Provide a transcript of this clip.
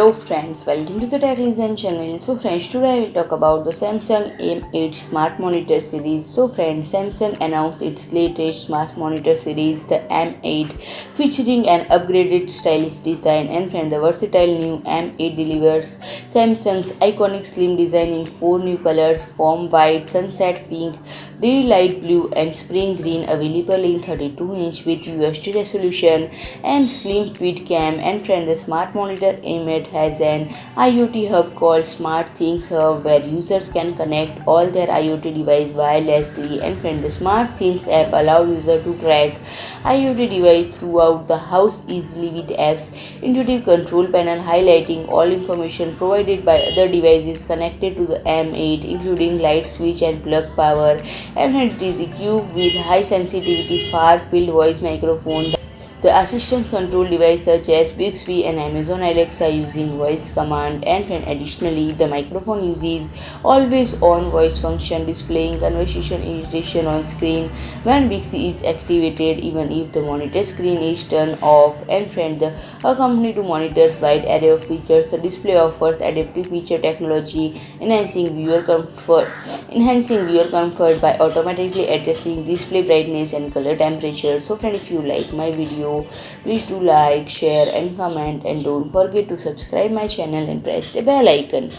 Hello friends, welcome to the Tech Listen channel. So friends, today I will talk about the Samsung M8 Smart Monitor series. So friends, Samsung announced its latest smart monitor series, the M8, featuring an upgraded stylish design. And friends, the versatile new M8 delivers Samsung's iconic slim design in four new colors: warm white, sunset pink, daylight blue, and spring green, available in 32-inch with UHD resolution and slim feed cam. And friend, the smart monitor M8 has an IoT hub called Smart Things Hub, where users can connect all their IoT devices wirelessly. And friend, the Smart Things app allow users to track IoT device throughout the house easily with apps intuitive control panel highlighting all information provided by other devices connected to the M8, including light switch and plug power. And it is equipped with high sensitivity far field voice microphone. The assistant control device such as Bixby and Amazon Alexa using voice command. And additionally the microphone uses always on voice function, displaying conversation invitation on screen when Bixby is activated even if the monitor screen is turned off. And the accompany to monitors wide array of features. The display offers adaptive feature technology, enhancing viewer comfort by automatically adjusting display brightness and color temperature. So friend, if you like my video, please do like, share and comment, and don't forget to subscribe my channel and press the bell icon.